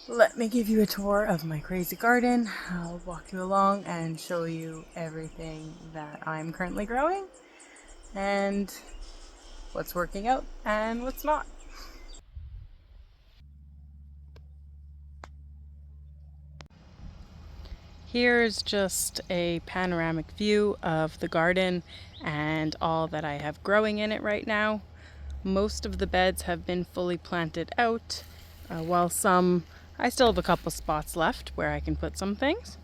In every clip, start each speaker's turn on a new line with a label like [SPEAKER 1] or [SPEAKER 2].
[SPEAKER 1] Let me give you a tour of my crazy garden. I'll walk you along and show you everything that I'm currently growing and what's working out and what's not. Here's just a panoramic view of the garden and all that I have growing in it right now. Most of the beds have been fully planted out, while some, I still have a couple spots left where I can put some things.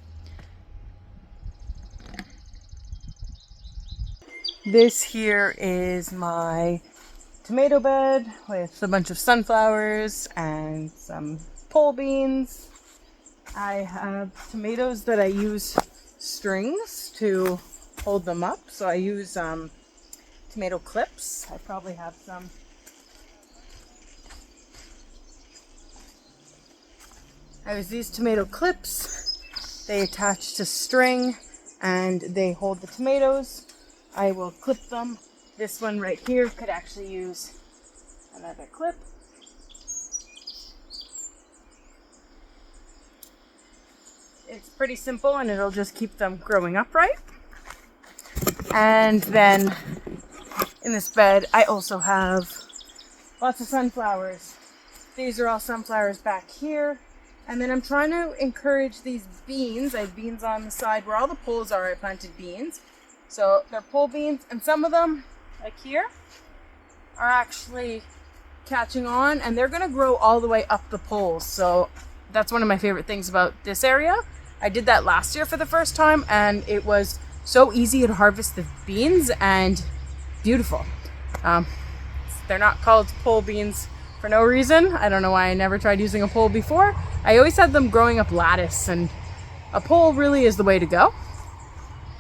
[SPEAKER 1] This here is my tomato bed with a bunch of sunflowers and some pole beans. I have tomatoes that I use strings to hold them up, so I use tomato clips. I probably have some. I use these tomato clips. They attach to string and they hold the tomatoes. I will clip them. This one right here could actually use another clip. It's pretty simple and it'll just keep them growing upright. And then in this bed, I also have lots of sunflowers. These are all sunflowers back here. And then I'm trying to encourage these beans. I have beans on the side where all the poles are. I planted beans. So they're pole beans, and some of them, like here, are actually catching on, and they're gonna grow all the way up the poles. So that's one of my favorite things about this area. I did that last year for the first time, and it was so easy to harvest the beans and beautiful. They're not called pole beans for no reason. I don't know why I never tried using a pole before. I always had them growing up lattice, and a pole really is the way to go.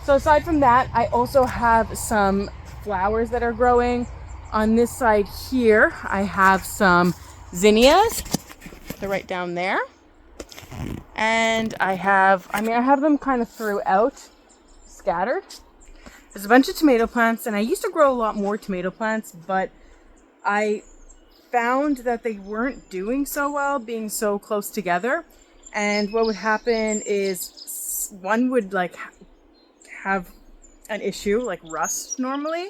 [SPEAKER 1] So aside from that, I also have some flowers that are growing. On this side here, I have some zinnias. They're right down there. And I have them kind of throughout, scattered. There's a bunch of tomato plants, and I used to grow a lot more tomato plants, but I found that they weren't doing so well being so close together. And what would happen is one would have an issue like rust normally,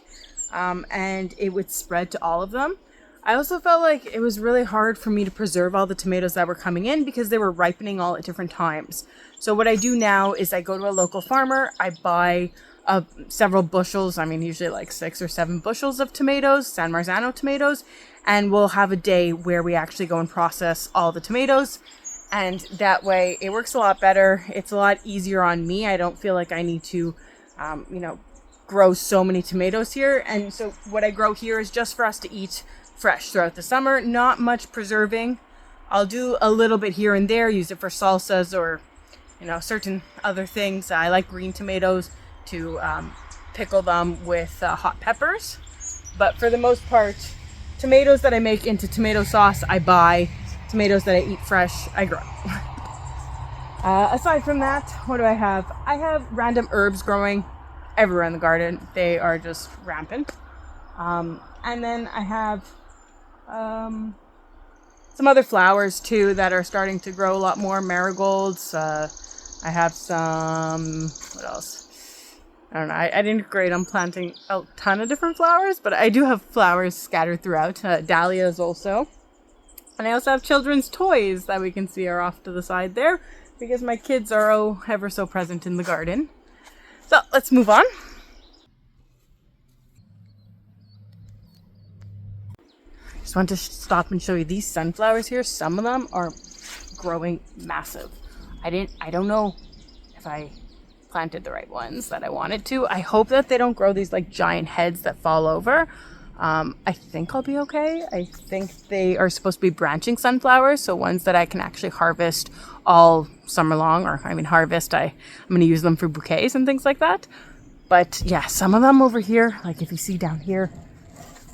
[SPEAKER 1] and it would spread to all of them. I also felt like it was really hard for me to preserve all the tomatoes that were coming in because they were ripening all at different times. So what I do now is I go to a local farmer, I buy several bushels, usually like 6 or 7 bushels of tomatoes, San Marzano tomatoes, and we'll have a day where we actually go and process all the tomatoes. And that way it works a lot better. It's a lot easier on me. I don't feel like I need to, grow so many tomatoes here. And so what I grow here is just for us to eat fresh throughout the summer. Not much preserving. I'll do a little bit here and there, use it for salsas or, certain other things. I like green tomatoes to pickle them with hot peppers. But for the most part, tomatoes that I make into tomato sauce, I buy. Tomatoes that I eat fresh, I grow. Aside from that, what do I have? I have random herbs growing everywhere in the garden. They are just rampant. And then I have some other flowers too that are starting to grow a lot more. Marigolds. I have some, what else? I don't know. I didn't grade on planting a ton of different flowers, but I do have flowers scattered throughout. Dahlias also. And I also have children's toys that we can see are off to the side there because my kids are ever so present in the garden. So let's move on. I just want to stop and show you these sunflowers here. Some of them are growing massive. I don't know if I planted the right ones that I wanted to. I hope that they don't grow these like giant heads that fall over. I think I'll be okay. I think they are supposed to be branching sunflowers, so ones that I can actually harvest all summer long, harvest. I'm going to use them for bouquets and things like that. But yeah, some of them over here, like if you see down here,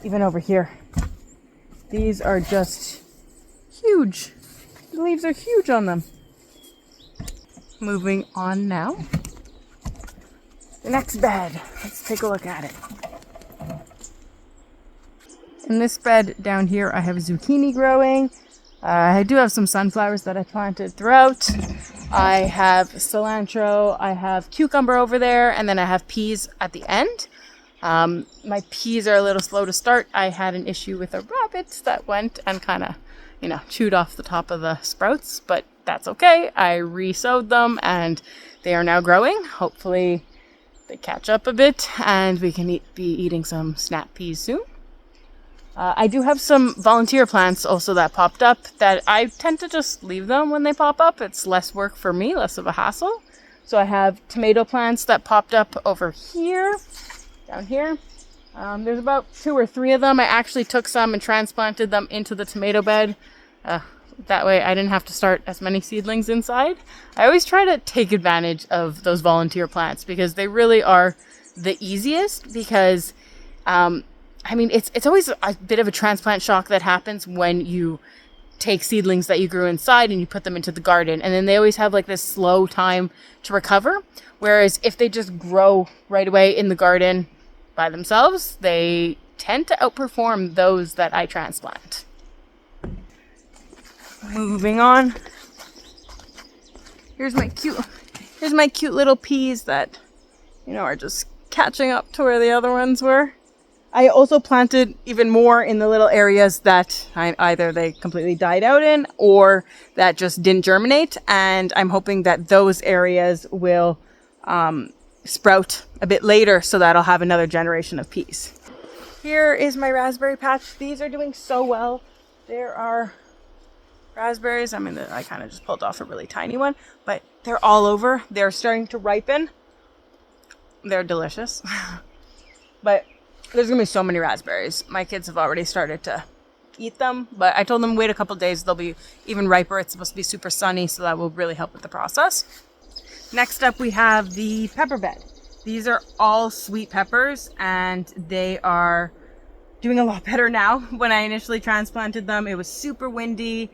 [SPEAKER 1] even over here, these are just huge. The leaves are huge on them. Moving on now. The next bed. Let's take a look at it. In this bed down here, I have zucchini growing. I do have some sunflowers that I planted throughout. I have cilantro, I have cucumber over there, and then I have peas at the end. My peas are a little slow to start. I had an issue with a rabbit that went and kind of, chewed off the top of the sprouts, but that's okay. I re-sowed them and they are now growing. Hopefully they catch up a bit and we can be eating some snap peas soon. I do have some volunteer plants also that popped up that I tend to just leave them when they pop up. It's less work for me, less of a hassle. So I have tomato plants that popped up over here, down here. There's about 2 or 3 of them. I actually took some and transplanted them into the tomato bed. That way I didn't have to start as many seedlings inside. I always try to take advantage of those volunteer plants because they really are the easiest because, it's always a bit of a transplant shock that happens when you take seedlings that you grew inside and you put them into the garden. And then they always have like this slow time to recover. Whereas if they just grow right away in the garden by themselves, they tend to outperform those that I transplant. Moving on. Here's my cute little peas that, are just catching up to where the other ones were. I also planted even more in the little areas that either they completely died out in or that just didn't germinate. And I'm hoping that those areas will sprout a bit later so that I'll have another generation of peas. Here is my raspberry patch. These are doing so well. There are raspberries. I kind of just pulled off a really tiny one, but they're all over. They're starting to ripen. They're delicious. But there's gonna be so many raspberries. My kids have already started to eat them, but I told them wait a couple days, they'll be even riper. It's supposed to be super sunny, so that will really help with the process. Next up, we have the pepper bed. These are all sweet peppers, and they are doing a lot better now. When I initially transplanted them, it was super windy.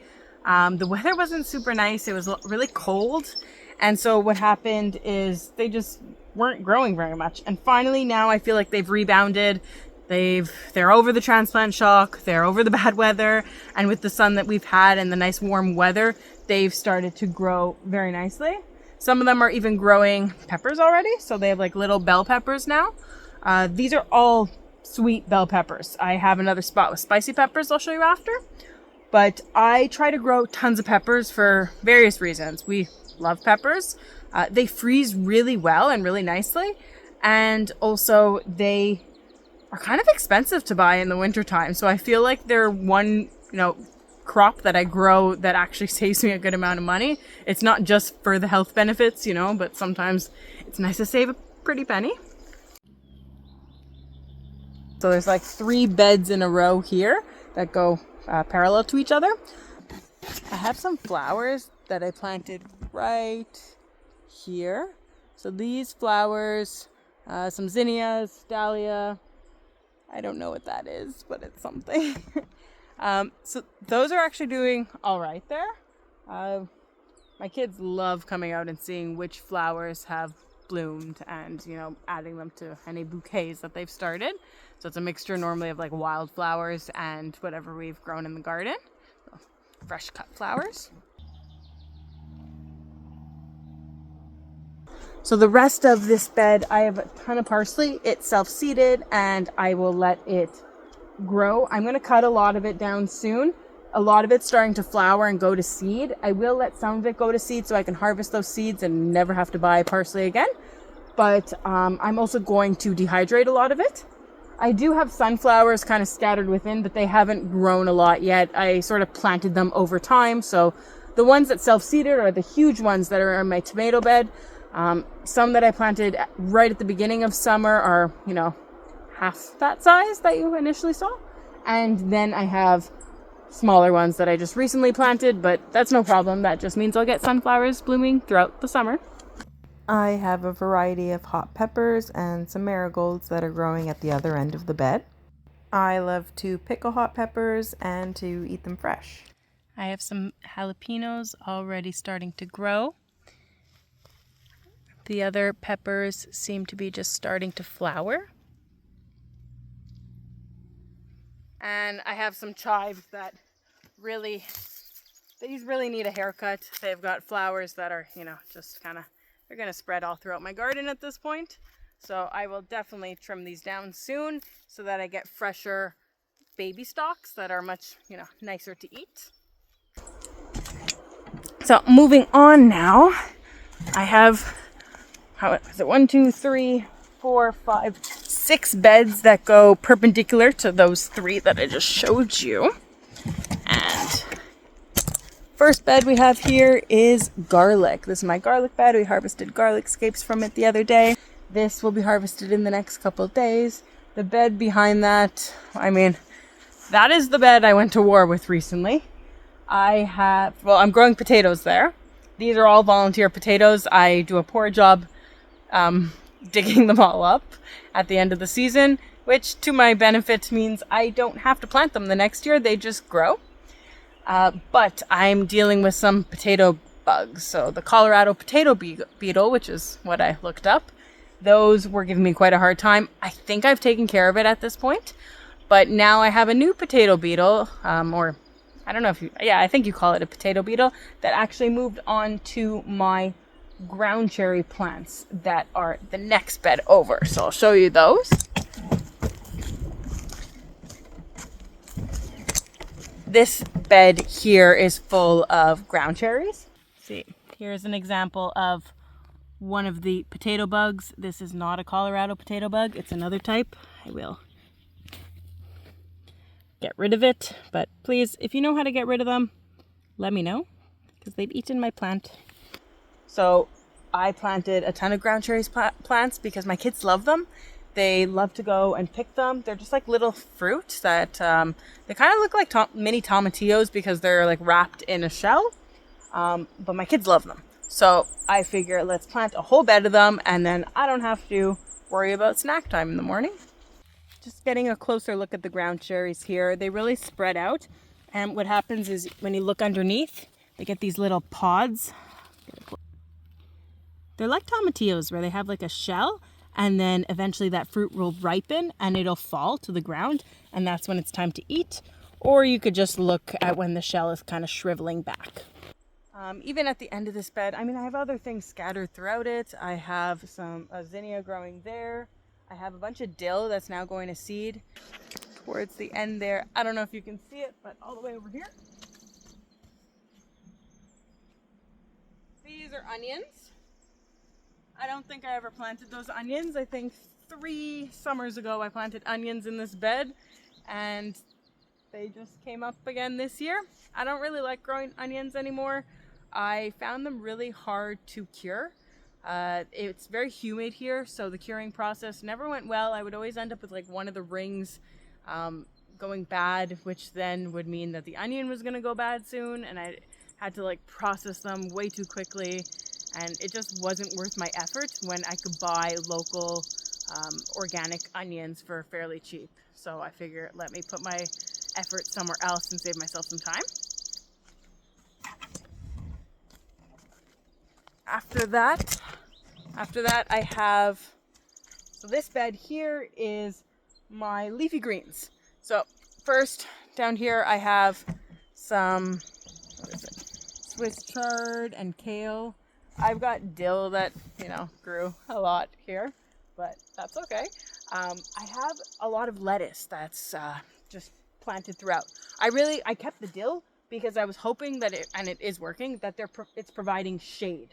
[SPEAKER 1] The weather wasn't super nice. It was really cold. And so what happened is they just weren't growing very much. And finally now I feel like they've rebounded. They're over the transplant shock. They're over the bad weather. And with the sun that we've had and the nice warm weather, they've started to grow very nicely. Some of them are even growing peppers already. So they have like little bell peppers now. These are all sweet bell peppers. I have another spot with spicy peppers I'll show you after. But I try to grow tons of peppers for various reasons. We love peppers. They freeze really well and really nicely. And also they are kind of expensive to buy in the wintertime. So I feel like they're one, crop that I grow that actually saves me a good amount of money. It's not just for the health benefits, but sometimes it's nice to save a pretty penny. So there's like 3 beds in a row here that go parallel to each other. I have some flowers that I planted right here. So these flowers, some zinnias, dahlia. I don't know what that is, but it's something. So those are actually doing all right there. My kids love coming out and seeing which flowers have bloomed and, adding them to any bouquets that they've started. So it's a mixture normally of like wildflowers and whatever we've grown in the garden. So, fresh cut flowers. So the rest of this bed, I have a ton of parsley. It's self-seeded and I will let it grow. I'm going to cut a lot of it down soon. A lot of it's starting to flower and go to seed. I will let some of it go to seed so I can harvest those seeds and never have to buy parsley again. But I'm also going to dehydrate a lot of it. I do have sunflowers kind of scattered within, but they haven't grown a lot yet. I sort of planted them over time. So the ones that self-seeded are the huge ones that are in my tomato bed. Some that I planted right at the beginning of summer are, half that size that you initially saw. And then I have smaller ones that I just recently planted, but that's no problem. That just means I'll get sunflowers blooming throughout the summer. I have a variety of hot peppers and some marigolds that are growing at the other end of the bed. I love to pickle hot peppers and to eat them fresh. I have some jalapenos already starting to grow. The other peppers seem to be just starting to flower. And I have some chives that really These really need a haircut. They've got flowers that are, you know, just kind of, they're going to spread all throughout my garden at this point. So I will definitely trim these down soon so that I get fresher baby stalks that are much, you know, nicer to eat. So moving on now, I have, how is it, 1, 2, 3, 4, 5, 6 beds that go perpendicular to those 3 that I just showed you. And first bed we have here is garlic. This is my garlic bed. We harvested garlic scapes from it the other day. This will be harvested in the next couple of days. The bed behind that, I mean, that is the bed I went to war with recently. I'm growing potatoes there. These are all volunteer potatoes. I do a poor job digging them all up at the end of the season, which to my benefit means I don't have to plant them the next year. They just grow. But I'm dealing with some potato bugs. So the Colorado potato beetle, which is what I looked up, those were giving me quite a hard time. I think I've taken care of it at this point. But now I have a new potato beetle, or I don't know if I think you call it a potato beetle, that actually moved on to my ground cherry plants that are the next bed over. So I'll show you those. This bed here is full of ground cherries. See, here's an example of one of the potato bugs. This is not a Colorado potato bug. It's another type. I will get rid of it, but please, if you know how to get rid of them, let me know, because they've eaten my plant. So I planted a ton of ground cherries plants because my kids love them. They love to go and pick them. They're just like little fruit that they kind of look like mini tomatillos because they're like wrapped in a shell. But my kids love them. So I figure let's plant a whole bed of them, and then I don't have to worry about snack time in the morning. Just getting a closer look at the ground cherries here. They really spread out. And what happens is when you look underneath, they get these little pods. They're like tomatillos where they have like a shell, and then eventually that fruit will ripen and it'll fall to the ground, and that's when it's time to eat. Or you could just look at when the shell is kind of shriveling back. Even at the end of this bed, I mean, I have other things scattered throughout it. I have some zinnia growing there. I have a bunch of dill that's now going to seed towards the end there. I don't know if you can see it, but all the way over here. These are onions. I don't think I ever planted those onions. I think 3 summers ago I planted onions in this bed, and they just came up again this year. I don't really like growing onions anymore. I found them really hard to cure. It's very humid here, so the curing process never went well. I would always end up with like one of the rings going bad, which then would mean that the onion was going to go bad soon, and I had to like process them way too quickly, and it just wasn't worth my effort when I could buy local organic onions for fairly cheap. So I figure let me put my effort somewhere else and save myself some time. After that I have, so this bed here is my leafy greens. So first down here I have some, what is it, Swiss chard and kale. I've got dill that, you know, grew a lot here, but that's okay. I have a lot of lettuce that's just planted throughout. I kept the dill because I was hoping that it is working, that it's providing shade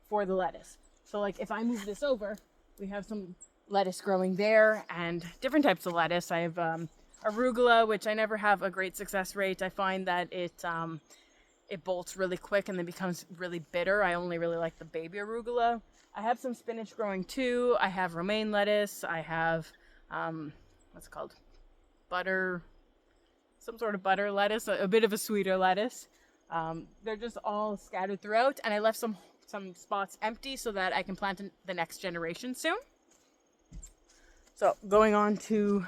[SPEAKER 1] for the lettuce. So like if I move this over, we have some lettuce growing there and different types of lettuce. I have arugula, which I never have a great success rate. I find that it bolts really quick and then becomes really bitter. I only really like the baby arugula. I have some spinach growing too. I have romaine lettuce. I have what's it called? Some sort of butter lettuce, a bit of a sweeter lettuce. They're just all scattered throughout, and I left some spots empty so that I can plant the next generation soon. So going on to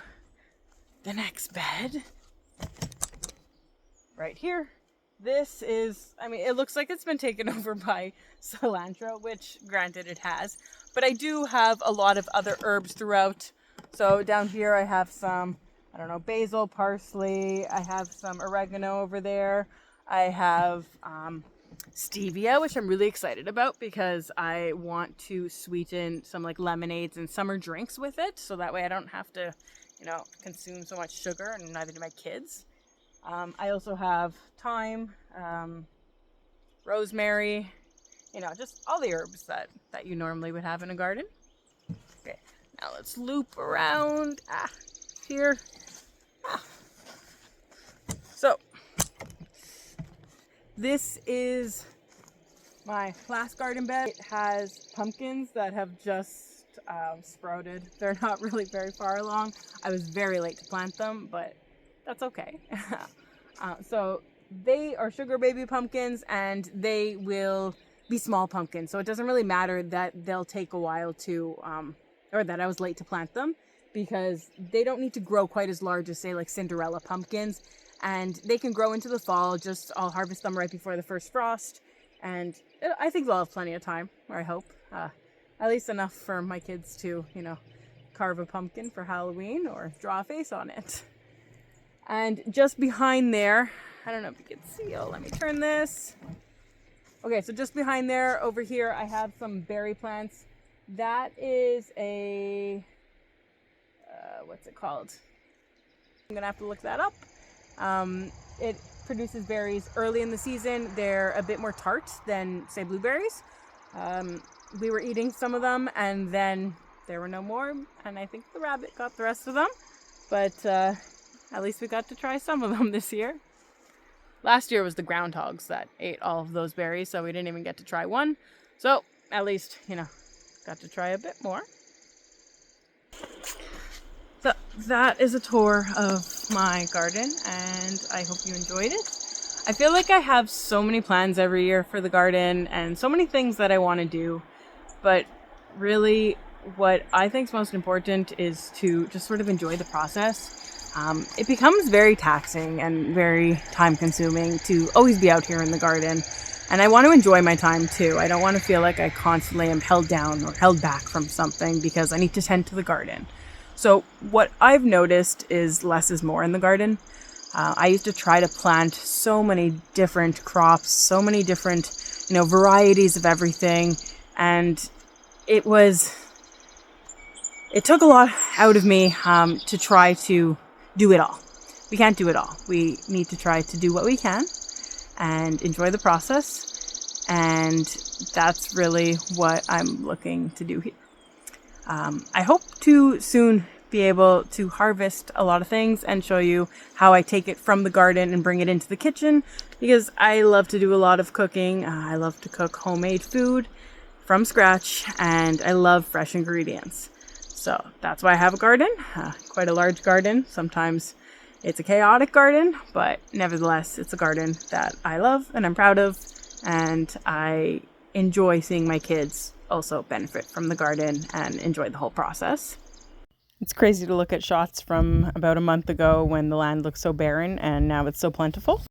[SPEAKER 1] the next bed, right here. This is, I mean, it looks like it's been taken over by cilantro, which granted it has, but I do have a lot of other herbs throughout. So down here I have some, I don't know, basil, parsley. I have some oregano over there. I have stevia, which I'm really excited about because I want to sweeten some like lemonades and summer drinks with it. So that way I don't have to, consume so much sugar, and neither do my kids. I also have thyme, rosemary, just all the herbs that you normally would have in a garden. Okay, now let's loop around here. So this is my last garden bed. It has pumpkins that have just sprouted. They're not really very far along. I was very late to plant them, but that's okay. So they are sugar baby pumpkins, and they will be small pumpkins. So it doesn't really matter that they'll take a while to, or that I was late to plant them, because they don't need to grow quite as large as, say, like Cinderella pumpkins. And they can grow into the fall. I'll harvest them right before the first frost. And I think they'll have plenty of time, or I hope. At least enough for my kids to, carve a pumpkin for Halloween or draw a face on it. And just behind there, I don't know if you can see. Oh, let me turn this. Okay, so just behind there, over here, I have some berry plants. That is a, what's it called? I'm gonna have to look that up. It produces berries early in the season. They're a bit more tart than, say, blueberries. We were eating some of them, and then there were no more, and I think the rabbit got the rest of them. But at least we got to try some of them this year. Last year was the groundhogs that ate all of those berries, so we didn't even get to try one. So at least, got to try a bit more. So that is a tour of my garden, and I hope you enjoyed it. I feel like I have so many plans every year for the garden and so many things that I want to do, but really what I think is most important is to just sort of enjoy the process. It becomes very taxing and very time consuming to always be out here in the garden, and I want to enjoy my time too. I don't want to feel like I constantly am held down or held back from something because I need to tend to the garden. So what I've noticed is less is more in the garden. I used to try to plant so many different crops, so many different, varieties of everything. And it took a lot out of me to try to do it all. We can't do it all. We need to try to do what we can and enjoy the process. And that's really what I'm looking to do here. I hope to soon be able to harvest a lot of things and show you how I take it from the garden and bring it into the kitchen, because I love to do a lot of cooking. I love to cook homemade food from scratch, and I love fresh ingredients. So that's why I have a garden, quite a large garden. Sometimes it's a chaotic garden, but nevertheless, it's a garden that I love and I'm proud of, and I enjoy seeing my kids also benefit from the garden and enjoy the whole process. It's crazy to look at shots from about a month ago when the land looked so barren, and now it's so plentiful.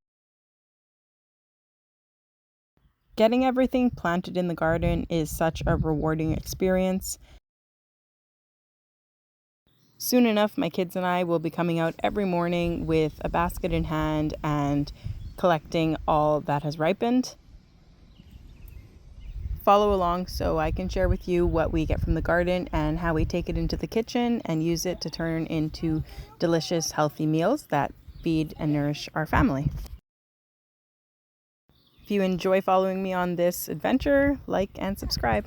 [SPEAKER 1] Getting everything planted in the garden is such a rewarding experience. Soon enough, my kids and I will be coming out every morning with a basket in hand and collecting all that has ripened. Follow along so I can share with you what we get from the garden and how we take it into the kitchen and use it to turn into delicious, healthy meals that feed and nourish our family. If you enjoy following me on this adventure, like and subscribe.